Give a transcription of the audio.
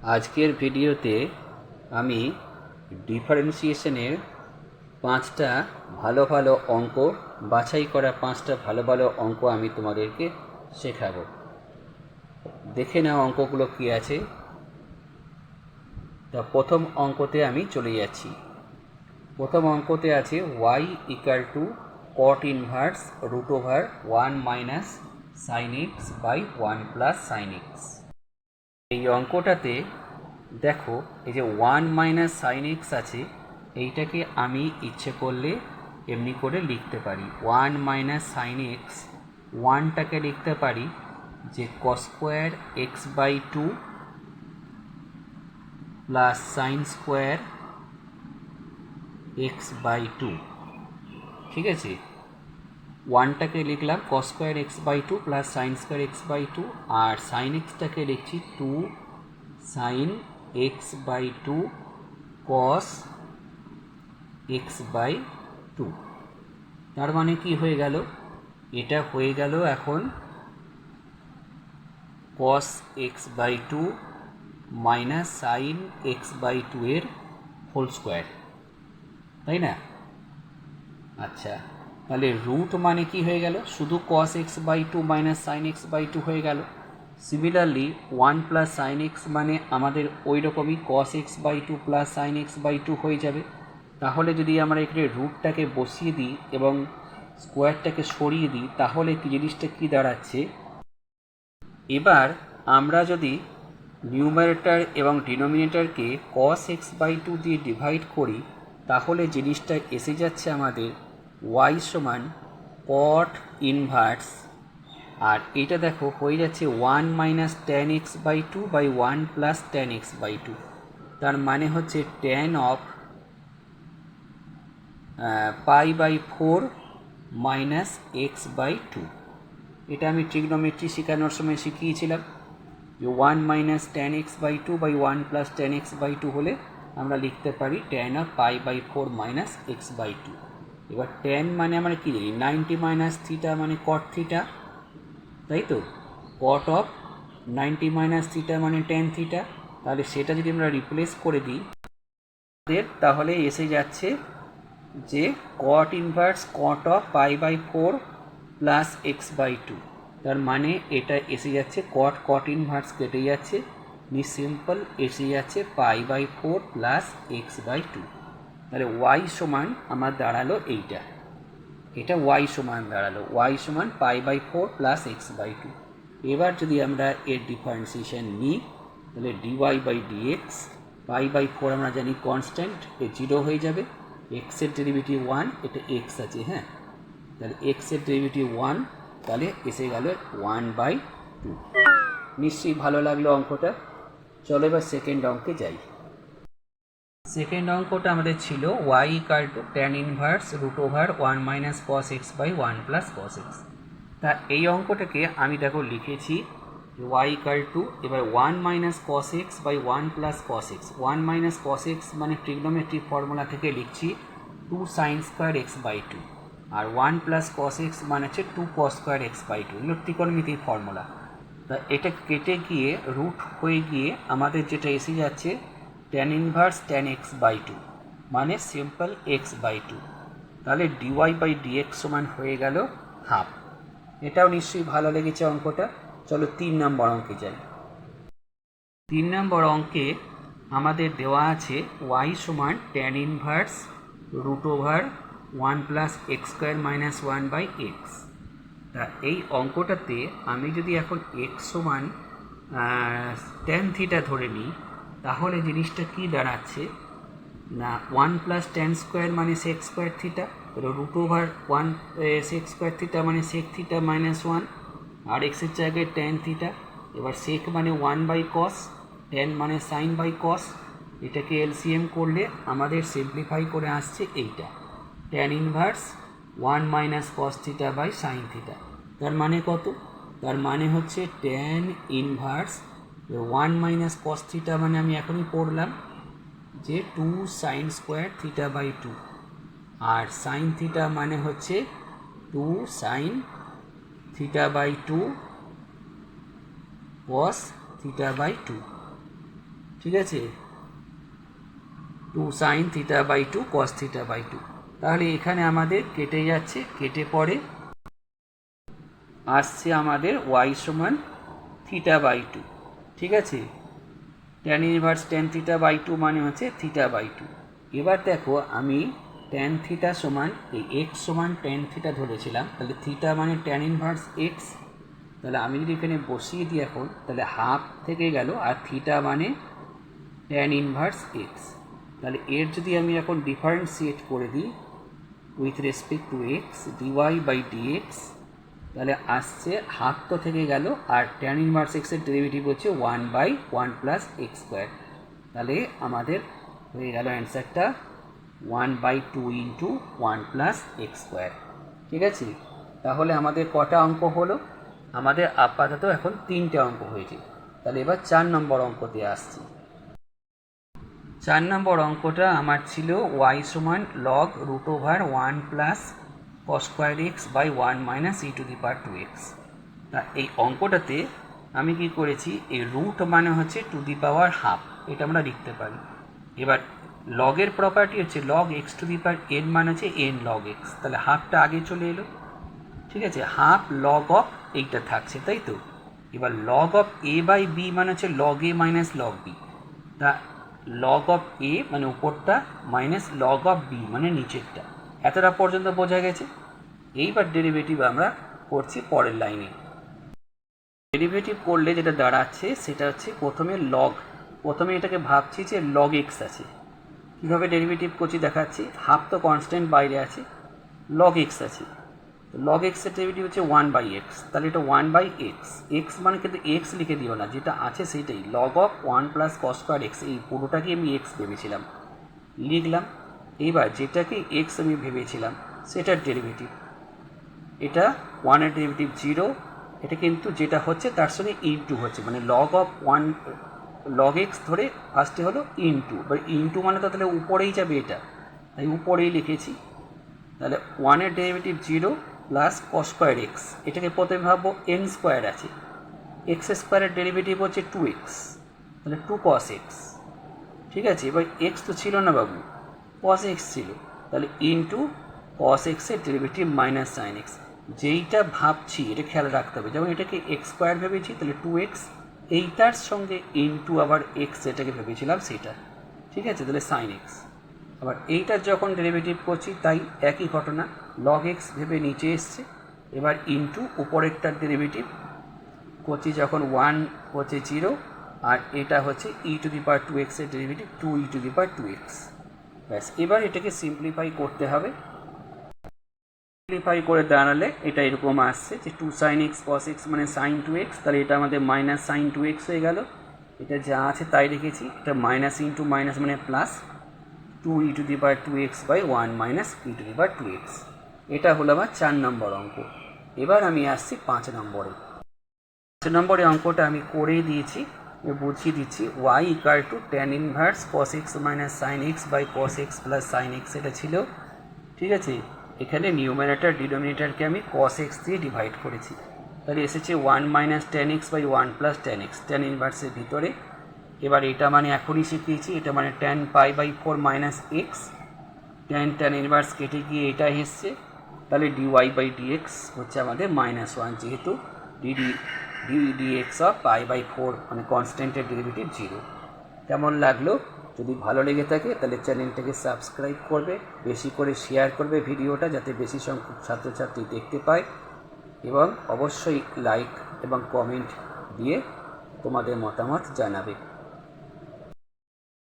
আজকের ভিডিওতে আমি ডিফারেন্সিয়েশনের 5টা ভালো ভালো অঙ্ক বাছাই করা 5টা ভালো ভালো অঙ্ক আমি তোমাদেরকে শেখাবো। দেখে নাও অঙ্কগুলো কী আছে। তা প্রথম অঙ্কতে আমি চলে যাচ্ছি। প্রথম অঙ্কতে আছে y equal to cot inverse root over 1 minus sine x by 1 plus sine x. এই অঙ্কটাতে দেখো এই যে 1 মাইনাস সাইন এক্স আছে, এইটাকে আমি ইচ্ছে করলে এমনি করে লিখতে পারি 1 মাইনাস সাইন এক্স। 1টাকে লিখতে পারি যে cos square x by 2 plus sine square x by 2। ঠিক আছে, 1টাকে লিখলাম cos square x by 2 plus sine square x by 2, আর সাইন এক্সটাকে লিখছি 2 sine x by 2 cos x by 2। তার মানে কি হয়ে গেল? এটা হয়ে গেল এখন cos x by 2 minus sine x by 2 এর হোল স্কোয়ার, তাই না? আচ্ছা, তাহলে রুট মানে কি হয়ে গেল? শুধু cos x by 2 minus sine x by 2 হয়ে গেল। সিমিলারলি 1 প্লাস সাইন এক্স মানে আমাদের ওই রকমই cos x by 2 plus sine x by 2 হয়ে যাবে। তাহলে যদি আমরা এখানে রুটটাকে বসিয়ে দিই এবং স্কোয়ারটাকে সরিয়ে দিই, তাহলে কি জিনিসটা কি দাঁড়াচ্ছে? এবার আমরা যদি নিউমারেটর এবং ডিনোমিনেটরকে কস এক্স বাই 2 দিয়ে ডিভাইড করি, তাহলে জিনিসটা এসে যাচ্ছে আমাদের y সমান কট ইনভার্স, আর এটা দেখো হয়ে যাচ্ছে 1 minus tan x by 2 by 1 plus tan x by 2। তার মানে হচ্ছে tan of pi by 4 minus x by 2। এটা আমি ট্রিগনোমেট্রি শেখানোর সময় শিখিয়েছিলাম যে 1 minus tan x by 2 by 1 plus tan x by 2 হলে আমরা লিখতে পারি tan of pi by 4 minus x by 2। এবার ট্যান মানে আমরা কী জানি? 90 মাইনাস থিটা মানে কট থিটা, তাই তো? কট অফ 90 মাইনাস থিটা মানে ট্যান থিটা। তাহলে সেটা যদি আমরা রিপ্লেস করে দিই, তাহলে এসে যাচ্ছে যে cot inverse cot of pi by 4 plus x by 2। তার মানে এটা এসে যাচ্ছে কট কট ইনভার্স কেটে যাচ্ছে, সিম্পল এসে যাচ্ছে pi by 4 plus x by 2। তাহলে ওয়াই সমান আমার দাঁড়ালো এইটা, এটা ওয়াই সমান দাঁড়ালো ওয়াই সমান pi by 4 plus x by 2। এবার যদি আমরা এর ডিফারেন্সিয়েশন নিই, তাহলে dy by dx, pi by 4 আমরা জানি কনস্ট্যান্ট, এ 0 হয়ে যাবে। এক্সের ডেরিভেটিভ 1, এটা এক্স আছে, হ্যাঁ, তাহলে এক্সের ডেরিভেটিভ 1, তাহলে এসে গেল 1/2। নিশ্চয়ই ভালো লাগলো অঙ্কটা। চলো এবার সেকেন্ড অঙ্কে যাই। সেকেন্ড অঙ্কটা আমাদের ছিল y equal to tan inverse root over 1 minus cos x by 1 plus cos x. তা এই অঙ্কটাকে আমি দেখো লিখেছি y ইকাল টু, এবার 1 minus cos x by 1 plus cos x. 1 minus cos x মানে ট্রিগনোমেট্রিক ফর্মুলা থেকে লিখছি 2 সাইন স্কোয়ার এক্স বাই 2, আর 1 প্লাস কস এক্স মানে হচ্ছে 2 কস স্কোয়ার এক্স বাই 2, এগুলো ত্রিকোণমিতির ফর্মুলা। তা এটা কেটে গিয়ে রুট হয়ে গিয়ে আমাদের যেটা এসে যাচ্ছে tan inverse tan x by 2 মানে সিম্পল এক্স বাই 2। তাহলে ডিওয়াই বাই ডিএক্স সমান হয়ে গেল হাফ। এটাও নিশ্চয়ই ভালো লেগেছে অঙ্কটা। চলো 3 নম্বর অঙ্কে যাই। 3 নম্বর অঙ্কে আমাদের দেওয়া আছে y সমান tan inverse root over 1 plus x square minus 1 by x. তা এই অঙ্কটাতে আমি যদি এখন এক্স সমান ট্যান থিটা ধরে নিই, তাহলে জিনিসটা কি দাঁড়াচ্ছে না 1 প্লাস ট্যান স্কোয়ার মানে sec square theta, root over 1 sec square theta মানে সেক থিটা মাইনাস 1, আর এক্সের জায়গায় ট্যান থিটা। এবার সেক মানে 1 বাই কস, ট্যান মানে সাইন বাই কস। এটাকে এলসিএম করলে আমাদের সিম্পলিফাই করে আসছে এইটা tan inverse 1 minus cos theta by sine theta. তার মানে কত? তার মানে হচ্ছে tan inverse 1 minus cos theta মানে আমি এখনই পড়লাম যে 2 সাইন স্কোয়ার থিটা বাই 2, আর সাইন থিটা মানে হচ্ছে 2 sine theta by 2 cos theta by 2। ঠিক আছে, 2 sin theta by 2 cos theta by 2। তাহলে এখানে আমাদের কেটে যাচ্ছে, কেটে পরে আসছে আমাদের y সমান থিটা বাই 2। ঠিক আছে, tan inverse tan theta by 2 মানে হচ্ছে থিটা বাই 2। এবার দেখো আমি ট্যান থিটা সমান এই এক্স সমান ট্যান থিটা ধরেছিলাম, তাহলে থিটা মানে ট্যান ইনভার্স এক্স। তাহলে আমি যদি এখানে বসিয়ে দিই এখন, তাহলে হাফ থেকে গেল, আর থিটা মানে ট্যান ইনভার্স এক্স। তাহলে এর যদি আমি এখন ডিফারেন্সিয়েট করে দিই with respect to x, dy by dx, তাহলে আসছে হাফ তো থেকে গেল, আর ট্যান ইনভার্স এক্সের ডেরিভেটিভ হচ্ছে 1/1 প্লাস এক্স স্কোয়ার। তাহলে আমাদের হয়ে গেল অ্যান্সারটা 1/2 ইন্টু 1 প্লাস এক্স স্কোয়ার। ঠিক আছে, তাহলে আমাদের কটা অঙ্ক হলো? আমাদের আপাতত এখন 3টে অঙ্ক হয়েছে। তাহলে এবার 4 নম্বর অঙ্কতে আসছি। 4 নম্বর অঙ্কটা আমার ছিল y সমান log root over 1 plus cos square x by 1 minus e to the power 2x। তা এই অঙ্কটাতে আমি কি করেছি, এই রুট মানে হচ্ছে টু দি পাওয়ার হাফ, এটা আমরা লিখতে পারি। এবার লগের প্রপার্টি হচ্ছে log x two the power N মানে হচ্ছে এন লগ এক্স, তাহলে হাফটা আগে চলে এলো। ঠিক আছে, হাফ লগ অফ এইটা থাকছে, তাই তো। এবার log of a by b মানে হচ্ছে log a minus log b, তা লগ অফ এ মানে উপরটা মাইনাস লগ অফ বি মানে নিচেরটা। এতটা পর্যন্ত বোঝা গেছে। এইবার ডেরিভেটিভ আমরা করছি পরের লাইনে। ডেরিভেটিভ করলে যেটা দাঁড়াচ্ছে সেটা হচ্ছে প্রথমে এটাকে ভাবছি যে লগ এক্স আছে। কীভাবে ডেরিভেটিভ করছি দেখাচ্ছি। হাফ তো কনস্ট্যান্ট বাইরে আছে, লগ এক্স আছে, লগ এক্সের ডেরিভেটিভ হচ্ছে 1/x, তাহলে এটা 1/x। এক্স মানে কিন্তু এক্স লিখে দিও না, যেটা আছে সেইটাই, log of 1 plus cos square x, এই পুরোটাকে আমি এক্স ভেবেছিলাম, লিখলাম। এইবার যেটাকে এক্স আমি ভেবেছিলাম সেটার ডেরিভেটিভ, এটা 1-এর ডেরিভেটিভ 0, এটা কিন্তু যেটা হচ্ছে তার সঙ্গে ইনটু হচ্ছে, মানে লগ অফ 1 লগ এক্স ধরে ফার্স্টে হলো ইনটু, এবার ইনটু মানে তো তাহলে উপরেই যাবে, এটা তাই উপরেই লিখেছি। তাহলে 1-এর derivative 0 plus cos square x, এটাকে প্রথমে ভাববো এন স্কোয়ার আছে, এক্স স্কোয়ারের ডেরিভেটিভ হচ্ছে 2x, তাহলে 2 cos x। ঠিক আছে, এবার এক্স তো ছিল না বাবু, cos x ছিল, তাহলে ইন্টু cos x এর ডেরিভেটিভ মাইনাস সাইন এক্স। যেইটা ভাবছি এটা খেয়াল রাখতে হবে, যেমন এটাকে এক্স স্কোয়ার ভেবেছি তাহলে 2x, এইটার সঙ্গে ইন্টু আবার এক্স যেটাকে ভেবেছিলাম সেটা। ঠিক আছে, তাহলে সাইন এক্স। আবার এইটার যখন ডেরিভেটিভ করছি তাই একই ঘটনা, লগ এক্স ভেবে নিচে এসছে, এবার ইন্টু উপরেরটার ডেরিভেটিভ করছি যখন 1 হচ্ছে 0, আর এটা হচ্ছে ই টু দি পাওয়ার 2x এর derivative 2 e to the power 2x। ব্যাস, এবার এটাকে সিম্পলিফাই করতে হবে। সিম্পলিফাই করে দাঁড়ালে এটা এরকম আসছে যে 2 sin x cos x মানে sin 2x, তাহলে এটা আমাদের মাইনাস sin 2x হয়ে গেল। এটা যা আছে তাই রেখেছি, এটা মাইনাস ইন্টু মাইনাস মানে plus 2 e to the power 2x by 1 minus e to the power 2x। এটা হলো আমার 4 নম্বর অঙ্ক। এবার আমি আসছি 5 নম্বরে। 5 নম্বরে অঙ্কটা আমি করেই দিয়েছি, বুঝিয়ে দিচ্ছি। y equal to tan inverse cos x minus sine x by cos x plus sine x, এটা ছিল। ঠিক আছে, এখানে নিউমারেটর ডিনোমিনেটরকে আমি cos x দিয়ে ডিভাইড করেছি, তাহলে এসেছে 1 minus tan x by 1 plus tan x, tan ইনভার্সের ভিতরে। এবার এটা মানে এখনই শিখিয়েছি, এটা মানে tan pi by 4 minus x, tan inverse কেটে গিয়ে এটা এসছে, তাহলে ডিওয়াই বাই ডিএক্স হচ্ছে আমাদের -1, যেহেতু ডিএক্স অফ পাই বাই 4 মানে কনস্ট্যান্টের ডেরিভেটিভ 0। কেমন লাগলো? যদি ভালো লেগে থাকে তাহলে চ্যানেলটাকে সাবস্ক্রাইব করবে, বেশি করে শেয়ার করবে ভিডিওটা, যাতে বেশি সংখ্যক ছাত্রছাত্রী দেখতে পায়, এবং অবশ্যই লাইক এবং কমেন্ট দিয়ে তোমাদের মতামত জানাবে।